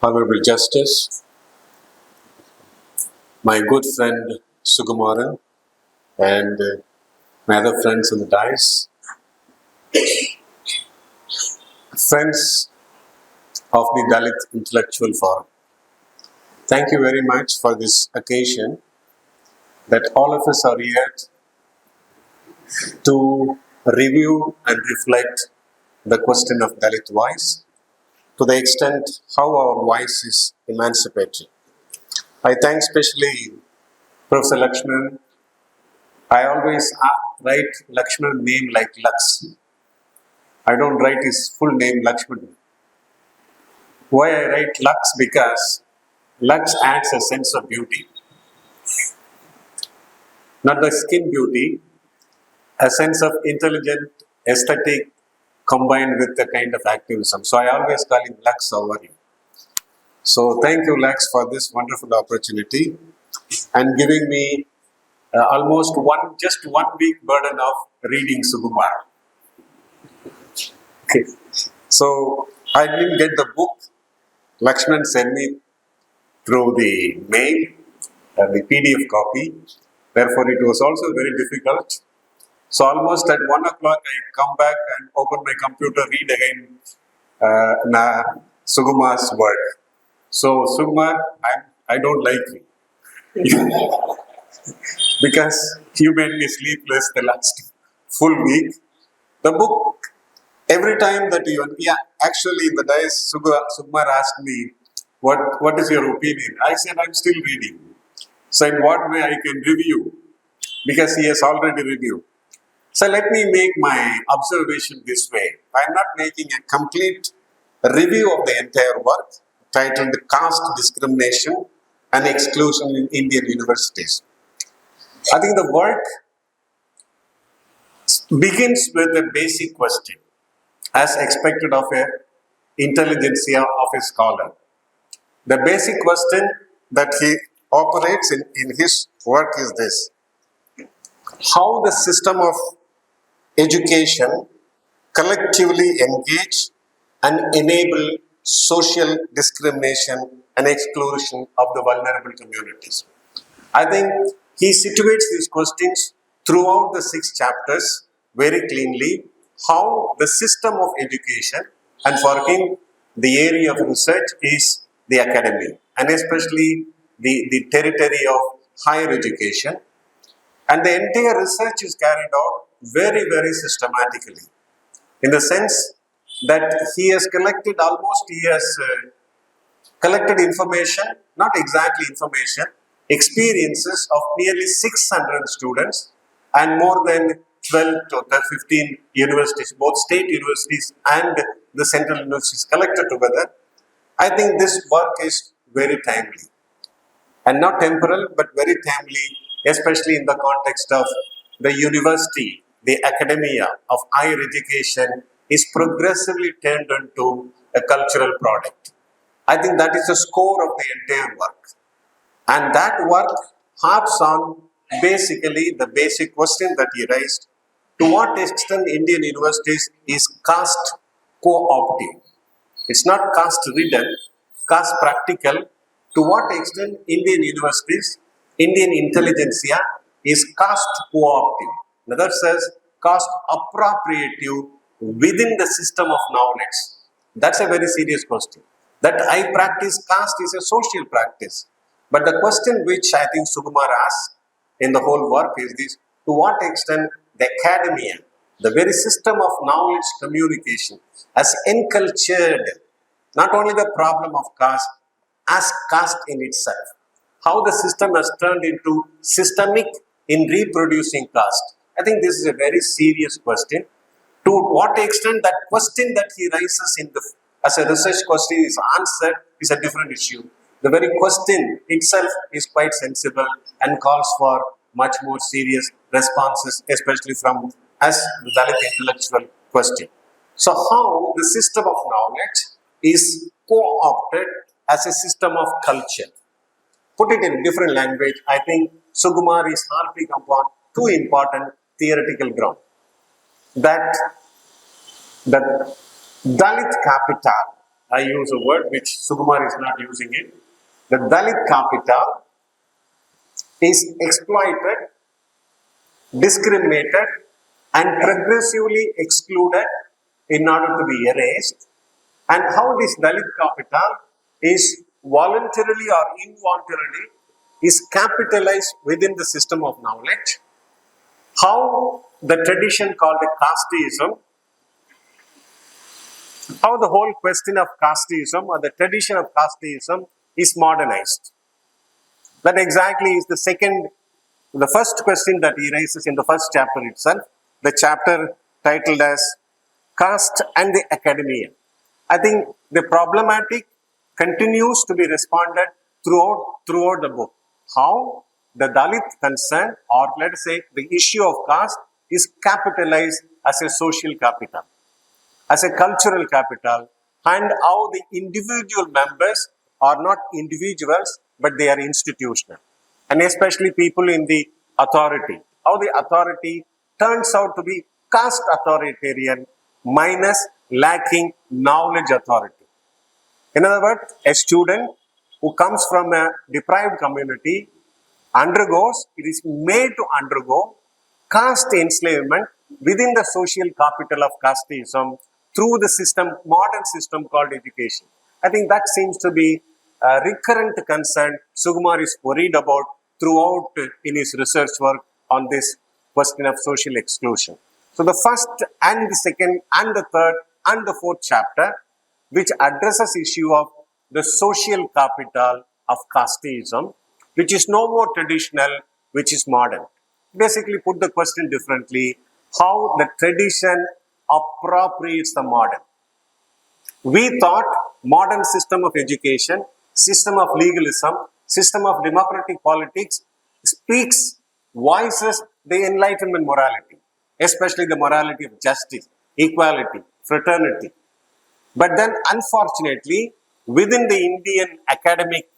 Honorable Justice, my good friend Sukumar, and my other friends in the dais, friends of the Dalit Intellectual Forum. Thank you very much for this occasion that all of us are here to review and reflect the question of Dalit voice to the extent how our voice is emancipatory. I thank especially Prof.S.Lourdunanthan. I always write Lakshman's name like Lux. I don't write his full name Lakshman. Why I write Lux? Because Lux adds a sense of beauty. Not the skin beauty, a sense of intelligent aesthetic combined with a kind of activism. So I always call him Lux over him. So thank you, Lux, for this wonderful opportunity and giving me almost just 1 week burden of reading Sukumar. Okay. So I didn't get the book. Lakshman sent me through the mail, the PDF copy. Therefore, it was also very difficult. So almost at 1 o'clock, I come back and open my computer, read again Sukumar's work. So Sukumar, I don't like you. Because you made me sleepless the last full week. The book, every time that actually in the days, Sukumar asked me, what is your opinion? I said, I'm still reading. So in what way I can review? Because he has already reviewed. So let me make my observation this way. I'm not making a complete review of the entire work titled Caste, Discrimination and Exclusion in Indian Universities. I think the work begins with a basic question, as expected of a intelligentsia of a scholar. The basic question that he operates in his work is this: how the system of education collectively engage and enable social discrimination and exclusion of the vulnerable communities. I think he situates these questions throughout the 6 chapters very cleanly, how the system of education, and for him the area of research is the academy, and especially the territory of higher education. And the entire research is carried out very, very systematically, in the sense that he has collected information, not exactly information, experiences of nearly 600 students and more than 12 to 15 universities, both state universities and the central universities collected together. I think this work is very timely and not temporal, but very timely, especially in the context of the university, the academia of higher education is progressively turned into a cultural product. I think that is the score of the entire work. And that work harps on basically the basic question that he raised: to what extent Indian universities is caste co-opting? It's not caste ridden, caste practical. To what extent Indian universities, Indian intelligentsia is caste co-opting? In other words, caste appropriative within the system of knowledge. That's a very serious question. That I practice caste is a social practice. But the question which I think Sukumar asks in the whole work is this: to what extent the academia, the very system of knowledge communication, has encultured not only the problem of caste as caste in itself, how the system has turned into systemic in reproducing caste. I think this is a very serious question. To what extent that question that he raises as a research question is answered is a different issue. The very question itself is quite sensible and calls for much more serious responses, especially from us, the Dalit intellectual question. So how the system of knowledge is co-opted as a system of culture. Put it in different language, I think Sukumar is harping upon 2 important theoretical grounds. That Dalit capital I use a word which Sukumar is not using it. The Dalit capital is exploited, discriminated, and progressively excluded in order to be erased. And how this Dalit capital is voluntarily or involuntarily is capitalized within the system of knowledge. How the tradition called casteism, how the whole question of casteism or the tradition of casteism is modernized. That exactly is the first question that he raises in the first chapter itself, the chapter titled as Caste and the Academia. I think the problematic continues to be responded throughout the book. How the Dalit concern, or let us say the issue of caste, is capitalized as a social capital, as a cultural capital, and how the individual members are not individuals but they are institutional, and especially people in the authority, how the authority turns out to be caste authoritarian minus lacking knowledge authority. In other words, a student who comes from a deprived community it is made to undergo caste enslavement within the social capital of casteism through the modern system called education. I think that seems to be a recurrent concern Sukumar is worried about throughout in his research work on this question of social exclusion. So the first and the second and the third and the fourth chapter, which addresses issue of the social capital of casteism, which is no more traditional, which is modern. Basically, put the question differently, how the tradition appropriates the modern. We thought modern system of education, system of legalism, system of democratic politics voices the Enlightenment morality, especially the morality of justice, equality, fraternity. But then, unfortunately, within the Indian academic,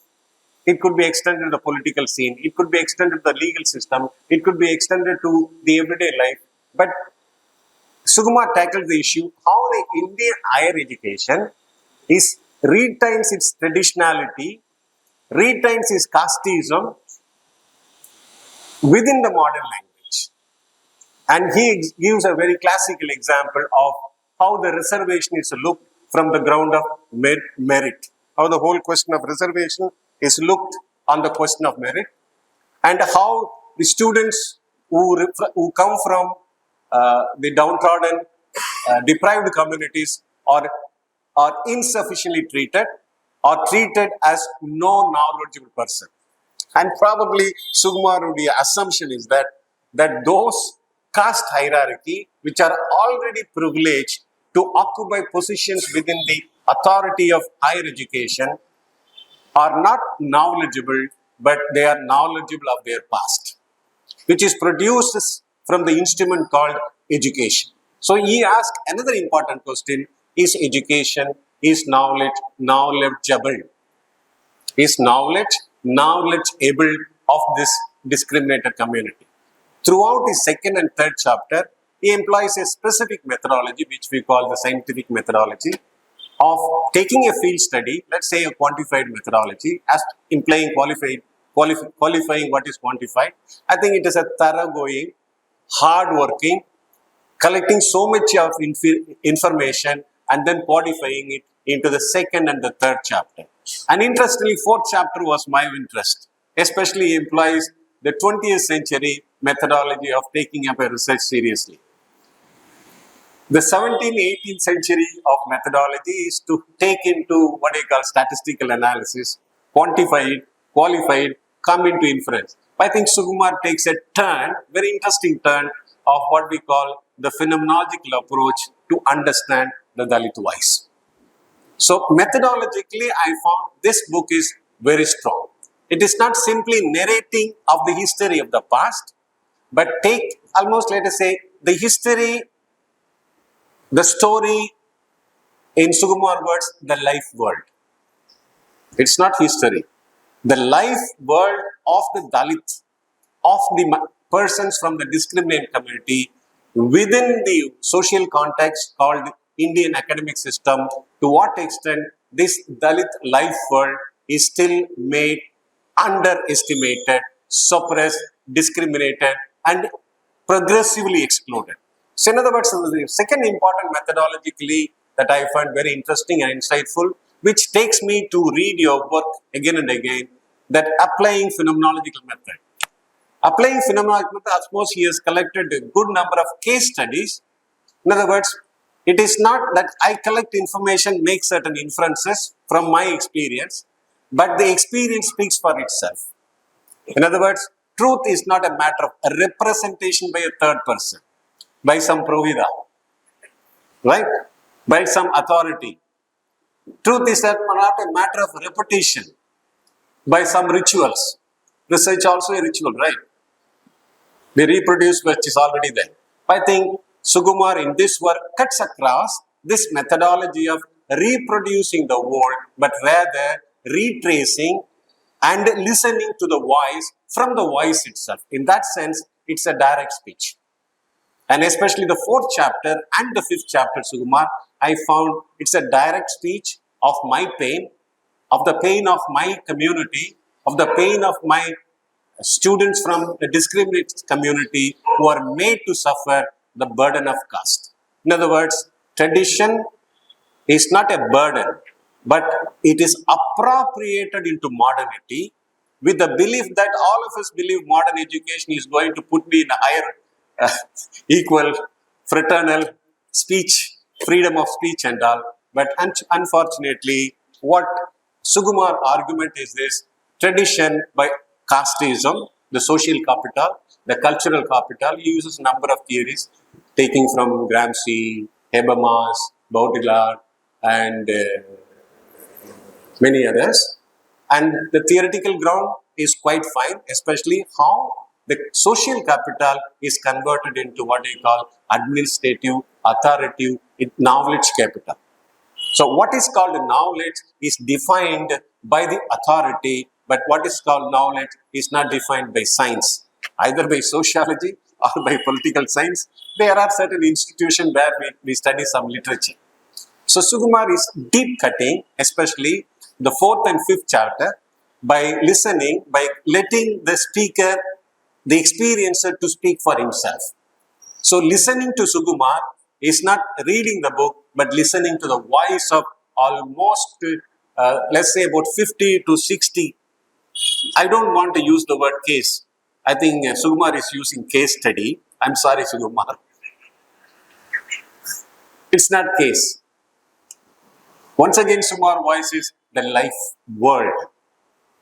it could be extended to the political scene, it could be extended to the legal system, it could be extended to the everyday life. But Sukumar tackled the issue how the Indian higher education retains its traditionality, retains its casteism within the modern language. And he gives a very classical example of how the reservation is looked from the ground of merit, how the whole question of reservation is looked on the question of merit, and how the students who come from the downtrodden, deprived communities are insufficiently treated or treated as no knowledgeable person. And probably Sukumar's assumption is that those caste hierarchy, which are already privileged to occupy positions within the authority of higher education, are not knowledgeable, but they are knowledgeable of their past, which is produced from the instrument called education. So he asked another important question, is education, is knowledge knowledgeable? Is knowledgeable of this discriminated community? Throughout the second and third chapter, he employs a specific methodology, which we call the scientific methodology, of taking a field study, let's say a quantified methodology, as implying qualifying what is quantified. I think it is a thoroughgoing, hard-working, collecting so much of information and then codifying it into the second and the third chapter. And interestingly, fourth chapter was my interest, especially implies the 20th century methodology of taking up a research seriously. The 17th, 18th century of methodology is to take into what I call statistical analysis, quantify it, qualify it, come into inference. I think Sukumar takes a turn, very interesting turn, of what we call the phenomenological approach to understand the Dalit voice. So methodologically, I found this book is very strong. It is not simply narrating of the history of the past, but take almost, let us say, the history, the story, in Sukumar words, the life world. It's not history. The life world of the Dalit, of the persons from the discriminated community within the social context called Indian academic system, to what extent this Dalit life world is still made underestimated, suppressed, discriminated, and progressively excluded. So, in other words, the second important methodologically that I find very interesting and insightful, which takes me to read your work again and again, that applying phenomenological method. Applying phenomenological method, of course, he has collected a good number of case studies. In other words, it is not that I collect information, make certain inferences from my experience, but the experience speaks for itself. In other words, truth is not a matter of a representation by a third person, by some provida, right? By some authority. Truth is not a matter of repetition by some rituals. Research also a ritual, right? We reproduce which is already there. I think Sukumar in this work cuts across this methodology of reproducing the world, but rather retracing and listening to the voice from the voice itself. In that sense, it's a direct speech. And especially the fourth chapter and the fifth chapter, Sukumar, I found it's a direct speech of my pain, of the pain of my community, of the pain of my students from the discriminated community who are made to suffer the burden of caste. In other words, tradition is not a burden, but it is appropriated into modernity with the belief that all of us believe modern education is going to put me in a higher, equal, fraternal speech, freedom of speech and all. But unfortunately, what Sukumar argument is this: tradition by casteism, the social capital, the cultural capital. He uses a number of theories taking from Gramsci, Habermas, Baudrillard, and many others. And the theoretical ground is quite fine, especially how the social capital is converted into what we call administrative, authoritative, knowledge capital. So what is called knowledge is defined by the authority, but what is called knowledge is not defined by science, either by sociology or by political science. There are certain institutions where we study some literature. So Sukumar is deep cutting, especially the fourth and fifth chapter, by listening, by letting the speaker, the experiencer to speak for himself. So listening to Sukumar is not reading the book, but listening to the voice of almost, let's say about 50 to 60. I don't want to use the word case. I think Sukumar is using case study. I'm sorry, Sukumar. It's not case. Once again, Sukumar voice is the life word,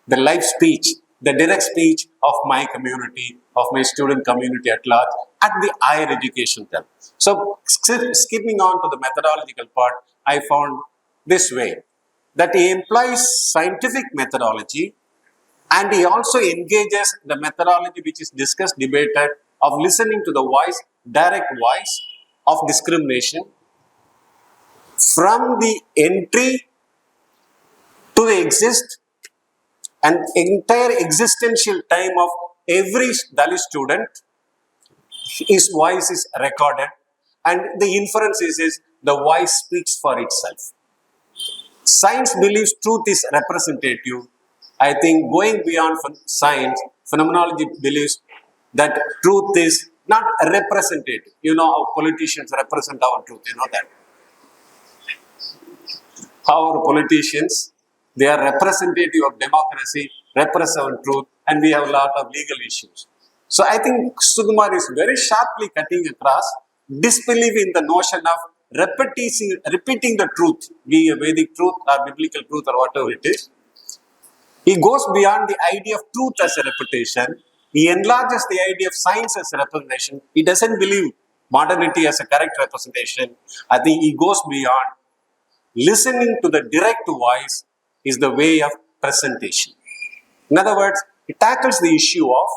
the life speech, the direct speech of my community, of my student community at large, at the higher education level. So, skipping on to the methodological part, I found this way, that he employs scientific methodology and he also engages the methodology which is discussed, debated, of listening to the voice, direct voice of discrimination from the entry to the exist and entire existential time of every Dalit student. His voice is recorded and the inference is the voice speaks for itself. Science believes truth is representative. I think going beyond science, phenomenology believes that truth is not representative. You know how politicians represent our truth, you know that. How our politicians, they are representative of democracy, represent truth, and we have a lot of legal issues. So I think Sukumar is very sharply cutting across disbelief in the notion of repeating the truth, be a Vedic truth or biblical truth or whatever it is. He goes beyond the idea of truth as a repetition. He enlarges the idea of science as a representation. He doesn't believe modernity as a correct representation. I think he goes beyond. Listening to the direct voice is the way of presentation. In other words, it tackles the issue of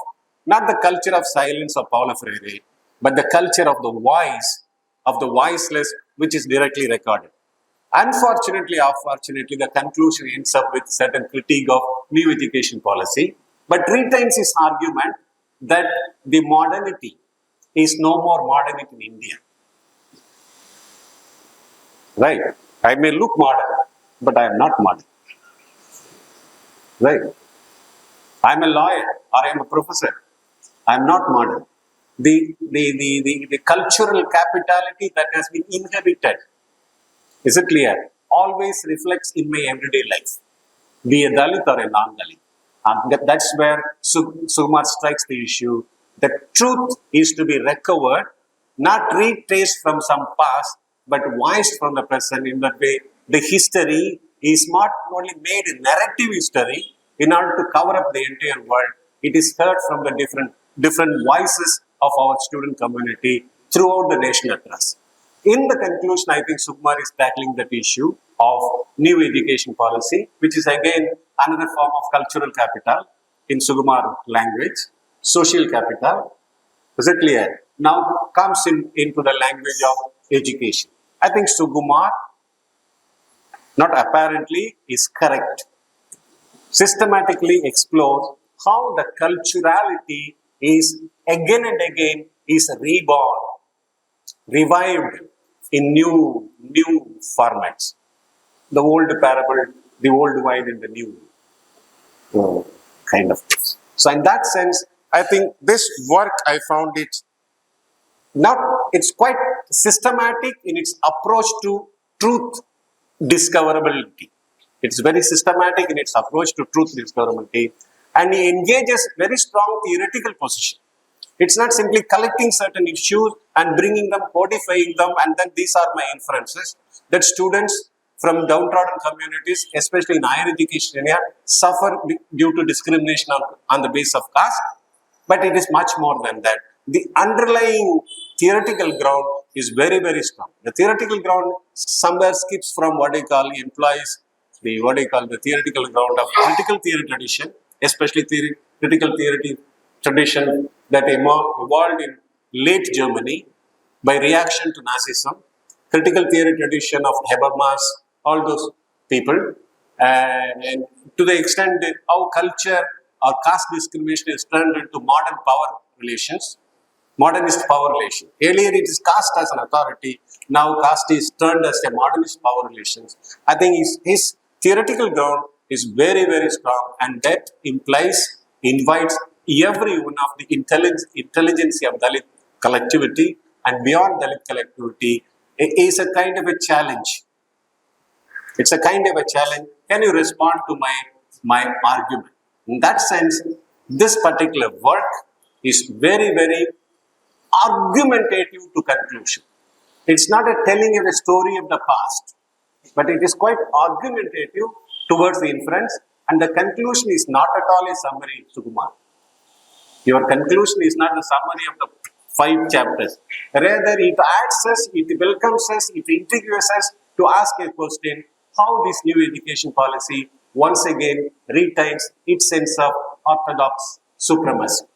not the culture of silence of Paulo Freire, but the culture of the voice, of the voiceless, which is directly recorded. Unfortunately or fortunately, the conclusion ends up with certain critique of new education policy, but retains his argument that the modernity is no more modernity in India. Right? I may look modern, but I am not modern. Right? I am a lawyer or I am a professor. I am not modern. The cultural capitality that has been inherited, is it clear? Always reflects in my everyday life, be a Dalit or a non-Dalit. And that's where Sukumar strikes the issue. The truth is to be recovered, not retraced from some past, but voiced from the present. In that way, the history is not only made a narrative history in order to cover up the entire world. It is heard from the different voices of our student community throughout the nation across. In the conclusion, I think Sukumar is tackling that issue of new education policy, which is again another form of cultural capital in Sukumar language, social capital. Is it clear? Now comes into the language of education. I think Sukumar, not apparently, is correct. Systematically explores how the culturality is again and again is reborn, revived in new formats. The old parable, the old wine in the new kind of things. So in that sense, I think this work, I found it not, it's quite systematic in its approach to truth discoverability. It's very systematic in its approach to truth discoverability, and he engages very strong theoretical position. It's not simply collecting certain issues and bringing them, codifying them, and then these are my inferences that students from downtrodden communities, especially in higher education area, suffer due to discrimination on the basis of caste. But it is much more than that. The underlying theoretical ground is very, very strong. The theoretical ground somewhere skips from what I call implies the theoretical ground of critical theory tradition, especially critical theory tradition that evolved in late Germany by reaction to Nazism, critical theory tradition of Habermas, all those people, and to the extent that how culture or caste discrimination is turned into modern power relations, modernist power relation. Earlier it is caste as an authority, now caste is turned as a modernist power relations. I think his theoretical ground is very, very strong, and that invites every one of the intelligence of Dalit collectivity and beyond Dalit collectivity is a kind of a challenge. It's a kind of a challenge. Can you respond to my argument? In that sense, this particular work is very, very argumentative to conclusion. It's not a telling of a story of the past, but it is quite argumentative towards the inference, and the conclusion is not at all a summary, Sukumar. Your conclusion is not a summary of the 5 chapters. Rather, it adds us, it welcomes us, it introduces us to ask a question, how this new education policy once again retains its sense of orthodox supremacy.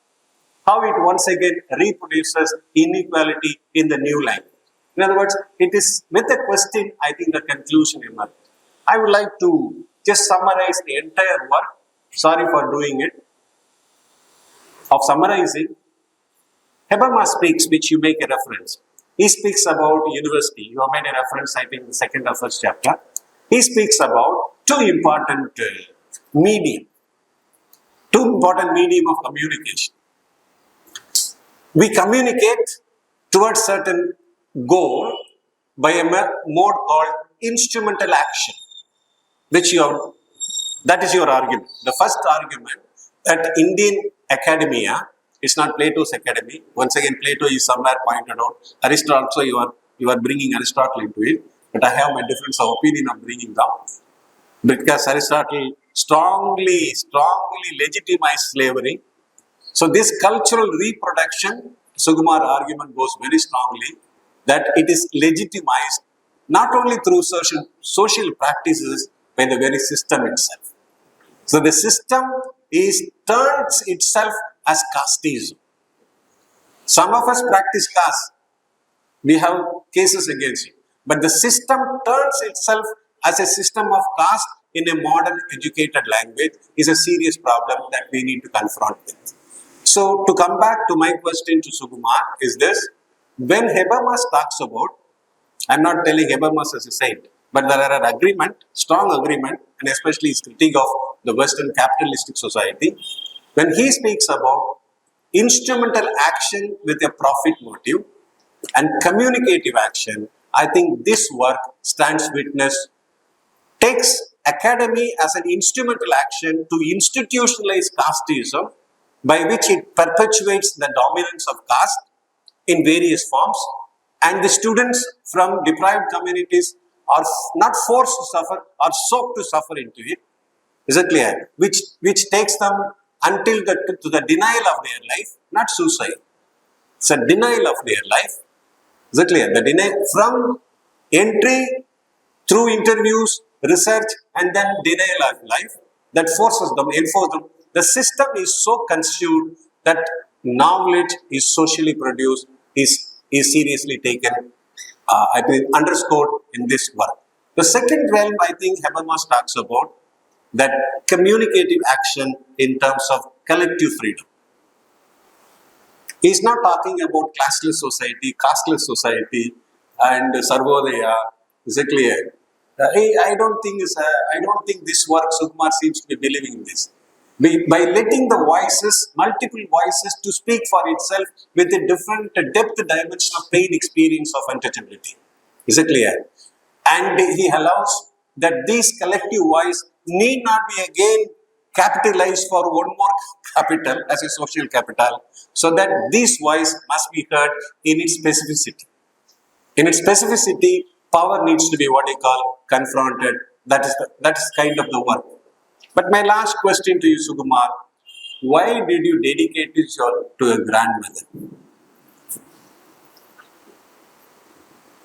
How it once again reproduces inequality in the new language. In other words, it is with a question, I think the conclusion emerges. I would like to just summarize the entire work. Sorry for doing it. Of summarizing, Habermas speaks, which you make a reference. He speaks about university. You have made a reference, I think, in the second or first chapter. He speaks about two important medium of communication. We communicate towards certain goal by a mode called instrumental action, that is your argument. The first argument that Indian academia is not Plato's academy. Once again, Plato is somewhere pointed out. Aristotle also, you are bringing Aristotle into it, but I have my difference of opinion of bringing them, because Aristotle strongly legitimized slavery. So this cultural reproduction, Sukumar argument goes very strongly that it is legitimized not only through social practices, by the very system itself. So the system turns itself as casteism. Some of us practice caste. We have cases against it. But the system turns itself as a system of caste in a modern educated language is a serious problem that we need to confront with. So to come back to my question to Sukumar is this: when Habermas talks about, I'm not telling Habermas as a saint, but there are an agreement, strong agreement, and especially his critique of the Western capitalistic society, when he speaks about instrumental action with a profit motive and communicative action. I think this work stands witness, takes academy as an instrumental action to institutionalize casteism, by which it perpetuates the dominance of caste in various forms, and the students from deprived communities are not forced to suffer, are soaked to suffer into it. Is it clear? Which takes them until to the denial of their life, not suicide. It's a denial of their life. Is it clear? The denial from entry through interviews, research, and then denial of life that forces them, enforces them. The system is so consumed that knowledge is socially produced, is seriously taken, I think, underscored in this work. The second realm, I think, Habermas talks about that communicative action in terms of collective freedom. He's not talking about classless society, casteless society, and Sarvodaya. Is it clear? I don't think this work Sukumar seems to be believing in this. By letting the voices, multiple voices, to speak for itself with a different depth dimension of pain experience of untouchability. Is it clear? And he allows that this collective voice need not be again capitalized for one more capital as a social capital, so that this voice must be heard in its specificity. In its specificity, power needs to be what I call confronted. That is kind of the work. But my last question to you, Sukumar, why did you dedicate this to your grandmother?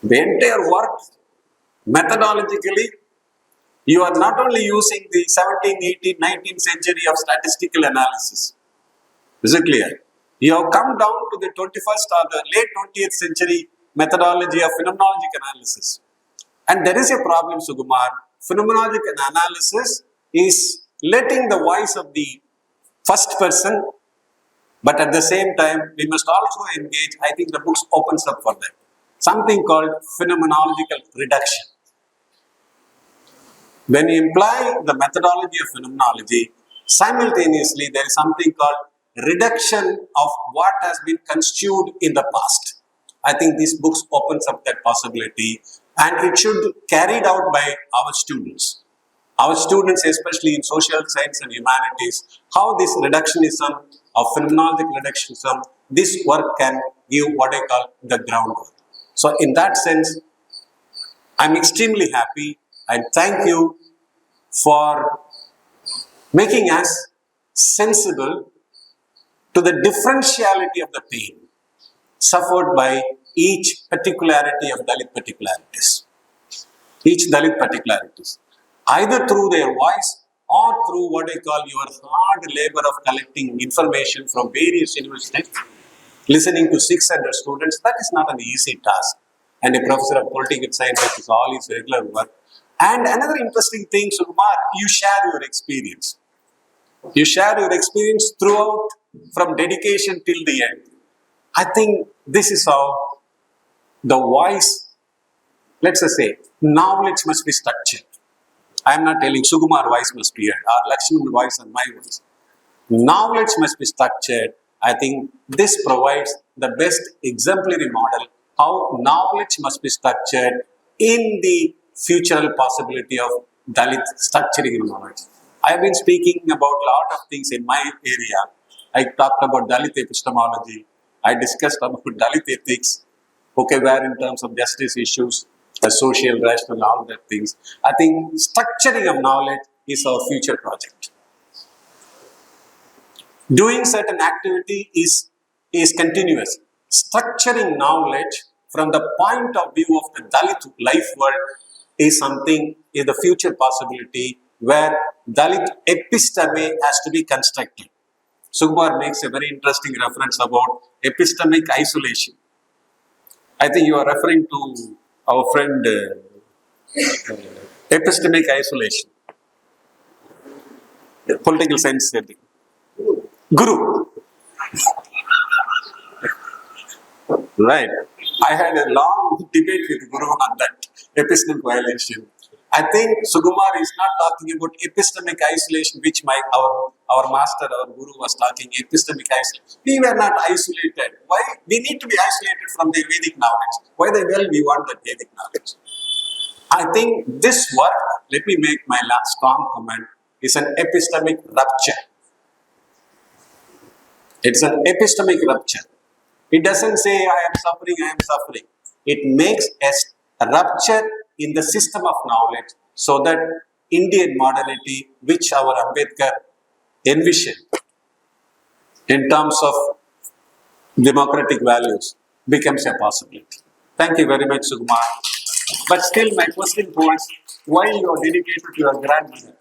The entire work, methodologically, you are not only using the 17th, 18th, 19th century of statistical analysis. Is it clear? You have come down to the 21st or the late 20th century methodology of phenomenologic analysis. And there is a problem, Sukumar. Phenomenologic analysis is letting the voice of the first person, but at the same time, we must also engage, I think the book opens up for that, something called phenomenological reduction. When you imply the methodology of phenomenology, simultaneously there is something called reduction of what has been construed in the past. I think this book opens up that possibility, and it should be carried out by our students. Our students, especially in social science and humanities, how this reductionism of phenomenological reductionism, this work can give what I call the groundwork. So in that sense, I'm extremely happy and thank you for making us sensible to the differentiality of the pain suffered by each particularity of Dalit particularities. Each Dalit particularities. Either through their voice or through what I call your hard labor of collecting information from various universities, listening to 600 students. That is not an easy task. And a professor of political science, that is all his regular work. And another interesting thing, Sukumar, you share your experience. You share your experience throughout, from dedication till the end. I think this is how the voice, let's just say, knowledge must be structured. I am not telling Sukumar voice must be heard, or Lakshman voice and my voice. Knowledge must be structured. I think this provides the best exemplary model how knowledge must be structured in the future possibility of Dalit structuring knowledge. I have been speaking about a lot of things in my area. I talked about Dalit epistemology. I discussed about Dalit ethics, okay, where in terms of justice issues, the social, rational, all that things. I think structuring of knowledge is our future project. Doing certain activity is continuous. Structuring knowledge from the point of view of the Dalit life world is something, is the future possibility where Dalit episteme has to be constructed. Sukumar makes a very interesting reference about epistemic isolation. I think you are referring to our friend epistemic isolation, political science setting. Guru. Right. I had a long debate with Guru on that epistemic violation. I think Sukumar is not talking about epistemic isolation, which our master, our Guru was talking, epistemic isolation. We were not isolated. Why? We need to be isolated from the Vedic knowledge. Why the hell we want the Vedic knowledge? I think this work, let me make my last strong comment, is an epistemic rupture. It's an epistemic rupture. It doesn't say I am suffering. It makes a rupture in the system of knowledge so that Indian modernity, which our Ambedkar envisioned in terms of democratic values, becomes a possibility. Thank you very much, Sukumar. But still, my question holds, why you are dedicated to your grandmother?